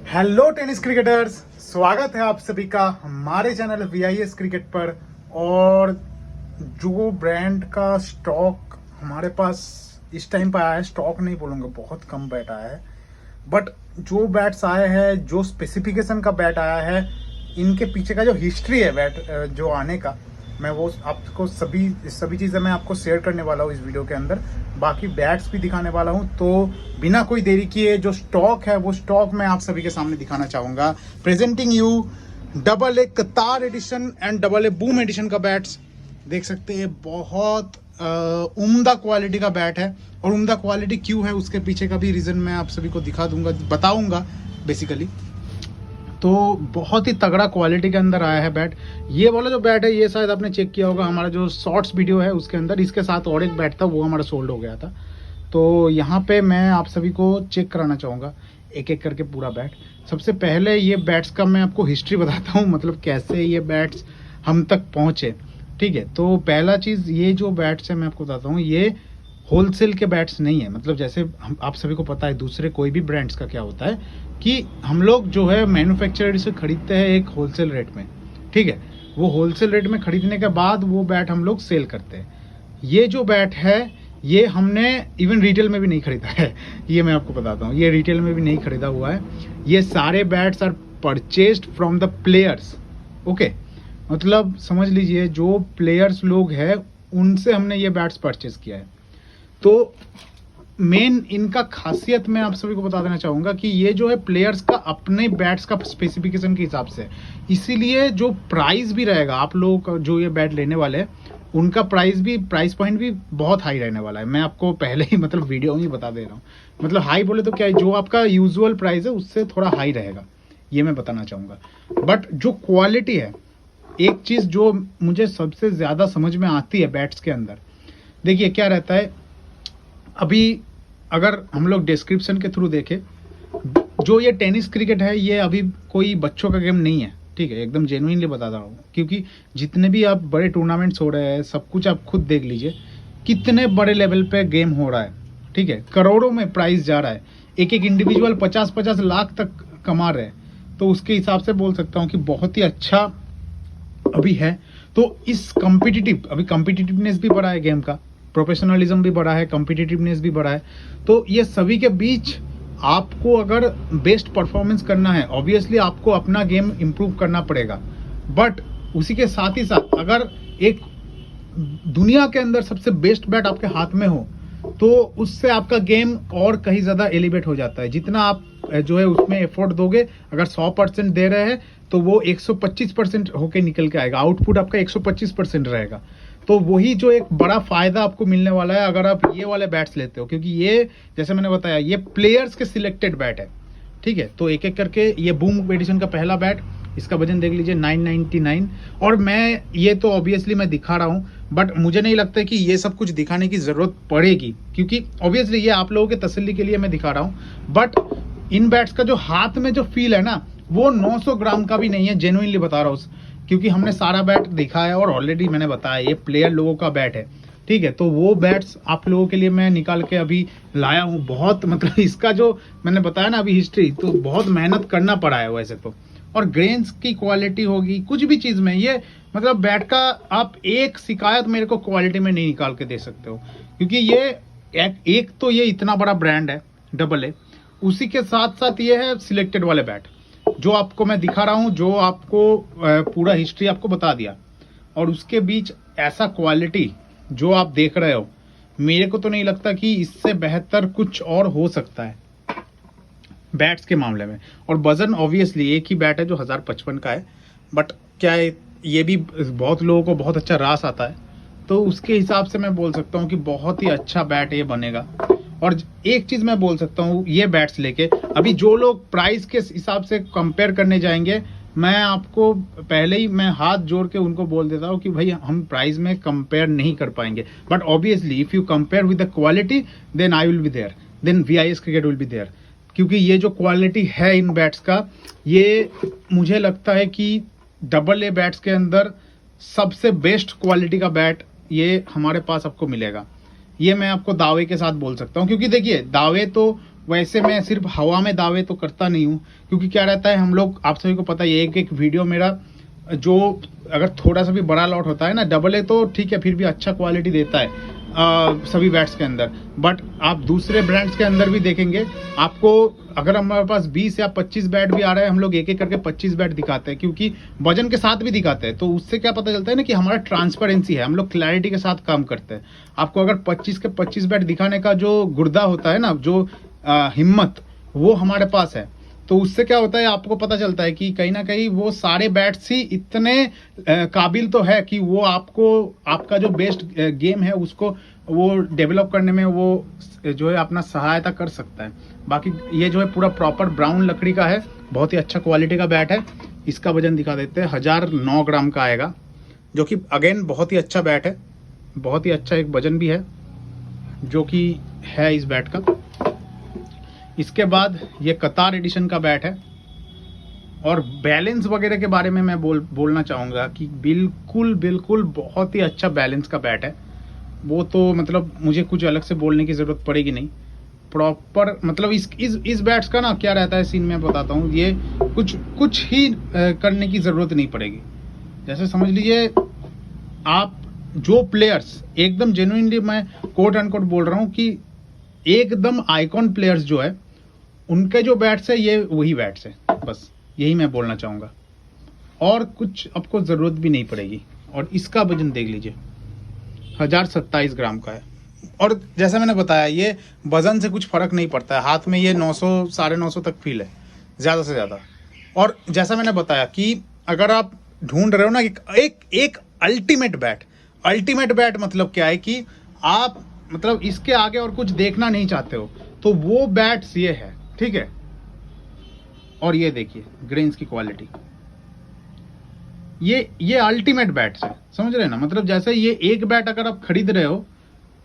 Hello tennis cricketers, स्वागत है आप सभी का हमारे चैनल VIS क्रिकेट पर। और जो ब्रांड का स्टॉक हमारे पास इस टाइम पर आया है, स्टॉक नहीं बोलूँगा, बहुत कम बैट आया है, बट जो बैट्स आए हैं, जो स्पेसिफिकेशन का बैट आया है, इनके पीछे का जो हिस्ट्री है बैट जो आने का, मैं वो आपको सभी चीज़ें मैं आपको शेयर करने वाला हूँ इस वीडियो के अंदर। बाकी बैट्स भी दिखाने वाला हूँ, तो बिना कोई देरी किए जो स्टॉक है वो स्टॉक मैं आप सभी के सामने दिखाना चाहूँगा। Presenting you AA Qatar edition and AA boom edition का बैट्स देख सकते हैं। बहुत उम्दा क्वालिटी का बैट है, और उम्दा क्वालिटी क्यों है उसके पीछे का भी रीज़न मैं आप सभी को दिखा दूंगा, बताऊंगा बेसिकली। तो बहुत ही तगड़ा क्वालिटी के अंदर आया है बैट। ये वाला जो बैट है, ये शायद आपने चेक किया होगा हमारा जो शॉर्ट्स वीडियो है उसके अंदर, इसके साथ और एक बैट था वो हमारा सोल्ड हो गया था। तो यहाँ पे मैं आप सभी को चेक कराना चाहूँगा एक एक करके पूरा बैट। सबसे पहले ये बैट्स का मैं आपको हिस्ट्री बताता हूँ, मतलब कैसे ये बैट्स हम तक पहुँचे। ठीक है, तो पहला चीज़, ये जो बैट्स है मैं आपको बताता हूँ, ये होलसेल के बैट्स नहीं है। मतलब जैसे हम आप सभी को पता है दूसरे कोई भी ब्रांड्स का क्या होता है कि हम लोग जो है मैन्युफैक्चरर से खरीदते हैं एक होलसेल रेट में। ठीक है, वो होलसेल रेट में खरीदने के बाद वो बैट हम लोग सेल करते हैं। ये जो बैट है ये हमने इवन रिटेल में भी नहीं खरीदा है, ये मैं आपको बताता हूँ, ये रिटेल में भी नहीं खरीदा हुआ है। ये सारे bats are purchased from the players. Okay, मतलब समझ लीजिए जो प्लेयर्स लोग हैं उनसे हमने ये बैट्स परचेज किया है। तो मेन इनका खासियत मैं आप सभी को बता देना चाहूँगा कि ये जो है प्लेयर्स का अपने बैट्स का स्पेसिफिकेशन के हिसाब से, इसीलिए जो प्राइस भी रहेगा आप लोग जो ये बैट लेने वाले हैं उनका प्राइस पॉइंट भी बहुत हाई रहने वाला है। मैं आपको पहले ही मतलब वीडियो में ही बता दे रहा हूँ। मतलब हाई बोले तो क्या है, जो आपका यूजुअल प्राइस है उससे थोड़ा हाई रहेगा, ये मैं बताना चाहूँगा। बट जो क्वालिटी है, एक चीज़ जो मुझे सबसे ज़्यादा समझ में आती है बैट्स के अंदर, देखिए क्या रहता है। अभी अगर हम लोग डिस्क्रिप्शन के थ्रू देखें, जो ये टेनिस क्रिकेट है ये अभी कोई बच्चों का गेम नहीं है। ठीक है, एकदम जेन्युइनली बता रहा हूँ, क्योंकि जितने भी आप बड़े टूर्नामेंट्स हो रहे हैं सब कुछ आप खुद देख लीजिए, कितने बड़े लेवल पे गेम हो रहा है। ठीक है, करोड़ों में प्राइस जा रहा है, एक एक इंडिविजुअल 50-50 लाख तक कमा रहे हैं। तो उसके हिसाब से बोल सकता हूँ कि बहुत ही अच्छा अभी है। तो इस अभी कॉम्पिटिटिवनेस भी बढ़ा है गेम का, प्रोफेशनलिज्म भी बढ़ा है, कॉम्पिटिटिवनेस भी बढ़ा है। तो ये सभी के बीच आपको अगर बेस्ट परफॉर्मेंस करना है, ऑब्वियसली आपको अपना गेम इम्प्रूव करना पड़ेगा। बट उसी के साथ ही साथ अगर एक दुनिया के अंदर सबसे बेस्ट बैट आपके हाथ में हो तो उससे आपका गेम और कहीं ज़्यादा एलिवेट हो जाता है। जितना आप जो है उसमें एफर्ट दोगे, अगर 100% दे रहे हैं तो वो 125% होके निकल के आएगा, आउटपुट आपका 125% रहेगा। तो वही जो एक बड़ा फायदा आपको मिलने वाला है अगर आप ये वाले बैट्स लेते हो, क्योंकि ये जैसे मैंने बताया ये प्लेयर्स के सिलेक्टेड बैट है। ठीक है, तो एक एक करके ये बूम एडिशन का पहला बैट, इसका वजन देख लीजिए 999। और मैं ये तो ऑब्वियसली मैं दिखा रहा हूँ, बट मुझे नहीं लगता कि ये सब कुछ दिखाने की ज़रूरत पड़ेगी, क्योंकि ऑब्वियसली ये आप लोगों के तसल्ली के लिए मैं दिखा रहा हूँ। बट इन बैट्स का जो हाथ में जो फील है ना, वो 900 ग्राम का भी नहीं है, जेन्युइनली बता रहा हूँ, क्योंकि हमने सारा बैट देखा है और ऑलरेडी मैंने बताया ये प्लेयर लोगों का बैट है। ठीक है, तो वो बैट्स आप लोगों के लिए मैं निकाल के अभी लाया हूँ। बहुत मतलब इसका जो मैंने बताया ना अभी हिस्ट्री, तो बहुत मेहनत करना पड़ा है वैसे तो। और ग्रेन्स की क्वालिटी होगी कुछ भी चीज़ में, ये मतलब बैट का आप एक शिकायत मेरे को क्वालिटी में नहीं निकाल के दे सकते हो, क्योंकि ये एक तो ये इतना बड़ा ब्रांड है AA, उसी के साथ साथ ये है सिलेक्टेड वाले बैट जो आपको मैं दिखा रहा हूँ, जो आपको पूरा हिस्ट्री आपको बता दिया, और उसके बीच ऐसा क्वालिटी जो आप देख रहे हो, मेरे को तो नहीं लगता कि इससे बेहतर कुछ और हो सकता है बैट्स के मामले में। और वजन ऑब्वियसली एक ही बैट है जो 1055 का है, बट क्या है ये भी बहुत लोगों को बहुत अच्छा रास आता है, तो उसके हिसाब से मैं बोल सकता हूँ कि बहुत ही अच्छा बैट ये बनेगा। और एक चीज़ मैं बोल सकता हूँ, ये बैट्स लेके अभी जो लोग प्राइस के हिसाब से कंपेयर करने जाएंगे, मैं आपको पहले ही मैं हाथ जोड़ के उनको बोल देता हूँ कि भाई हम प्राइस में कंपेयर नहीं कर पाएंगे। But obviously if you compare with the quality then I will be there, then VIS cricket will be there. क्योंकि ये जो क्वालिटी है इन बैट्स का, ये मुझे लगता है कि AA बैट्स के अंदर सबसे बेस्ट क्वालिटी का बैट ये हमारे पास आपको मिलेगा। ये मैं आपको दावे के साथ बोल सकता हूँ, क्योंकि देखिए दावे तो वैसे मैं सिर्फ हवा में दावे तो करता नहीं हूँ, क्योंकि क्या रहता है, हम लोग, आप सभी को पता है, एक एक वीडियो मेरा जो अगर थोड़ा सा भी बड़ा लॉट होता है ना, डबल ए तो ठीक है, फिर भी अच्छा क्वालिटी देता है सभी बैट्स के अंदर। बट आप दूसरे ब्रांड्स के अंदर भी देखेंगे आपको, अगर हमारे पास 20 या 25 बैट भी आ रहा है, हम लोग एक एक करके 25 बैट दिखाते हैं, क्योंकि वजन के साथ भी दिखाते हैं। तो उससे क्या पता चलता है ना कि हमारा ट्रांसपेरेंसी है, हम लोग क्लैरिटी के साथ काम करते हैं। आपको अगर 25 के 25 बैट दिखाने का जो गुर्दा होता है ना, जो हिम्मत, वो हमारे पास है। तो उससे क्या होता है, आपको पता चलता है कि कहीं ना कहीं वो सारे बैट्स ही इतने काबिल तो है कि वो आपको, आपका जो बेस्ट गेम है उसको वो डेवलप करने में वो जो है अपना सहायता कर सकता है। बाकी ये जो है पूरा प्रॉपर ब्राउन लकड़ी का है, बहुत ही अच्छा क्वालिटी का बैट है। इसका वजन दिखा देते हैं, 1009 ग्राम का आएगा, जो कि अगेन बहुत ही अच्छा बैट है, बहुत ही अच्छा एक वजन भी है जो कि है इस बैट का। इसके बाद ये कतार एडिशन का बैट है, और बैलेंस वगैरह के बारे में मैं बोलना चाहूँगा कि बिल्कुल बहुत ही अच्छा बैलेंस का बैट है। वो तो मतलब मुझे कुछ अलग से बोलने की ज़रूरत पड़ेगी नहीं, प्रॉपर मतलब इस बैट्स का ना क्या रहता है सीन, में बताता हूँ। ये कुछ ही करने की ज़रूरत नहीं पड़ेगी। जैसे समझ लीजिए आप, जो प्लेयर्स एकदम जेन्युइनली, मैं कोट एंड कोट बोल रहा हूँ कि एकदम आइकॉन प्लेयर्स जो है, उनके जो बैट्स है ये वही बैट्स है, बस यही मैं बोलना चाहूँगा। और कुछ आपको ज़रूरत भी नहीं पड़ेगी। और इसका वजन देख लीजिए, 1027 ग्राम का है। और जैसा मैंने बताया, ये वजन से कुछ फ़र्क नहीं पड़ता है, हाथ में ये 900 950 तक फील है ज़्यादा से ज़्यादा। और जैसा मैंने बताया कि अगर आप ढूंढ रहे हो ना एक अल्टीमेट बैट मतलब क्या है कि आप मतलब इसके आगे और कुछ देखना नहीं चाहते हो, तो वो बैट्स ये है, ठीक है। और ये देखिए ग्रेन्स की क्वालिटी, ये अल्टीमेट बैट्स है, समझ रहे हैं ना। मतलब जैसे ये एक बैट अगर आप खरीद रहे हो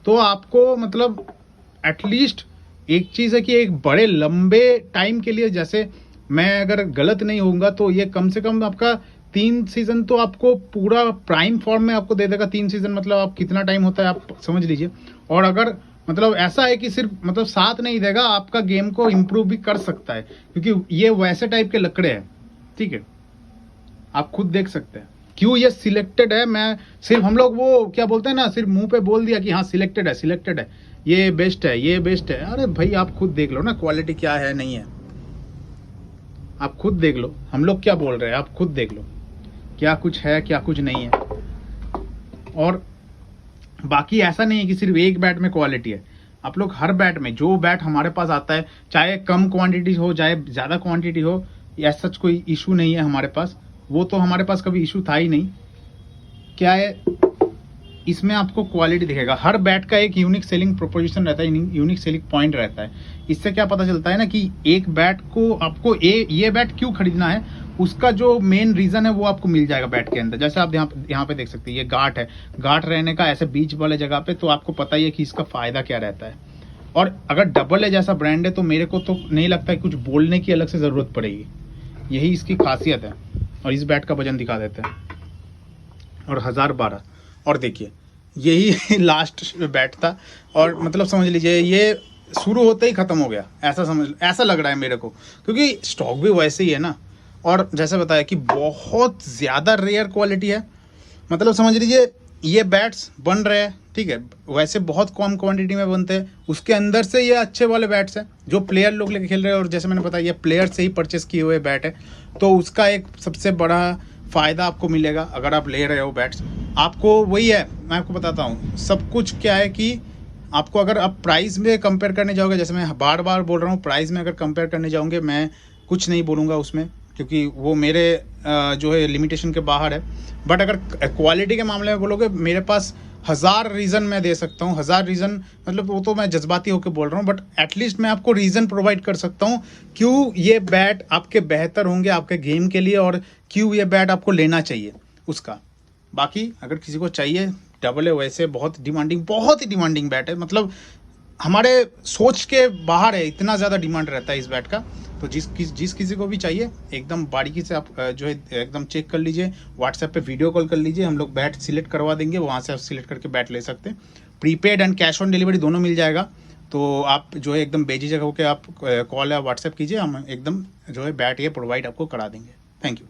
तो आपको मतलब एटलीस्ट एक चीज़ है कि एक बड़े लंबे टाइम के लिए, जैसे मैं अगर गलत नहीं होऊंगा तो ये कम से कम आपका 3 सीजन तो आपको पूरा प्राइम फॉर्म में आपको दे देगा। 3 सीजन मतलब आप कितना टाइम होता है आप समझ लीजिए। और अगर मतलब ऐसा है कि सिर्फ मतलब साथ नहीं देगा, आपका गेम को इम्प्रूव भी कर सकता है, क्योंकि ये वैसे टाइप के लकड़े हैं, ठीक है। आप खुद देख सकते हैं क्यों ये सिलेक्टेड है। मैं सिर्फ, हम लोग वो क्या बोलते हैं ना, सिर्फ मुंह पे बोल दिया कि हाँ सिलेक्टेड है, ये बेस्ट है। अरे भाई आप खुद देख लो ना क्वालिटी क्या है नहीं है, आप खुद देख लो। हम लोग क्या बोल रहे हैं, आप खुद देख लो क्या कुछ है क्या कुछ नहीं है। और बाकी ऐसा नहीं है कि सिर्फ एक बैट में क्वालिटी है। आप लोग हर बैट में, जो बैट हमारे पास आता है, चाहे कम क्वांटिटी हो चाहे ज़्यादा क्वांटिटी हो, ऐसा कोई इशू नहीं है हमारे पास। वो तो हमारे पास कभी इशू था ही नहीं। क्या है, इसमें आपको क्वालिटी दिखेगा। हर बैट का एक यूनिक सेलिंग प्रोपोजिशन रहता है, यूनिक सेलिंग पॉइंट रहता है। इससे क्या पता चलता है ना कि एक बैट को आपको ये बैट क्यों खरीदना है, उसका जो मेन रीजन है वो आपको मिल जाएगा बैट के अंदर। जैसे आप यहाँ पे देख सकते हैं, ये गांठ है, गांठ रहने का ऐसे बीच वाले जगह पे, तो आपको पता ही है कि इसका फायदा क्या रहता है। और अगर डबल ए जैसा ब्रांड है तो मेरे को तो नहीं लगता है कुछ बोलने की अलग से ज़रूरत पड़ेगी, यही इसकी खासियत है। और इस बैट का वजन दिखा देते हैं, और 1012। और देखिए यही लास्ट बैट था, और मतलब समझ लीजिए ये शुरू होते ही ख़त्म हो गया, ऐसा लग रहा है मेरे को, क्योंकि स्टॉक भी वैसे ही है ना। और जैसे बताया कि बहुत ज़्यादा रेयर क्वालिटी है, मतलब समझ लीजिए ये बैट्स बन रहे हैं, ठीक है, वैसे बहुत कम क्वांटिटी में बनते हैं, उसके अंदर से ये अच्छे वाले बैट्स हैं जो प्लेयर लोग लेके खेल रहे हैं। और जैसे मैंने बताया ये प्लेयर से ही परचेस किए हुए बैट है, तो उसका एक सबसे बड़ा फ़ायदा आपको मिलेगा अगर आप ले रहे हो बैट्स। आपको वही है, मैं आपको बताता हूँ सब कुछ क्या है कि आपको अगर आप प्राइस में कंपेयर करने जाओगे, जैसे मैं बार बार बोल रहा हूँ, प्राइस में अगर कंपेयर करने जाओगे मैं कुछ नहीं बोलूँगा उसमें, क्योंकि वो मेरे जो है लिमिटेशन के बाहर है। बट अगर क्वालिटी के मामले में बोलोगे, मेरे पास 1000 रीज़न मैं दे सकता हूँ। 1000 रीज़न मतलब वो तो मैं जज्बाती होकर बोल रहा हूँ, बट एटलीस्ट मैं आपको रीज़न प्रोवाइड कर सकता हूँ क्यों ये बैट आपके बेहतर होंगे आपके गेम के लिए, और क्यों ये बैट आपको लेना चाहिए उसका। बाकी अगर किसी को चाहिए डबल ए, वैसे बहुत ही डिमांडिंग बैट है, मतलब हमारे सोच के बाहर है, इतना ज़्यादा डिमांड रहता है इस बैट का। तो जिस किसी को भी चाहिए एकदम बारीकी से आप जो है एकदम चेक कर लीजिए, व्हाट्सएप पे वीडियो कॉल कर लीजिए, हम लोग बैट सिलेक्ट करवा देंगे, वहाँ से आप सिलेक्ट करके बैट ले सकते हैं। Prepaid and cash on delivery दोनों मिल जाएगा। तो आप जो है एकदम बेझिझक होकर आप कॉल या व्हाट्सएप कीजिए, हम एकदम जो है बैट ये प्रोवाइड आपको करा देंगे। Thank you.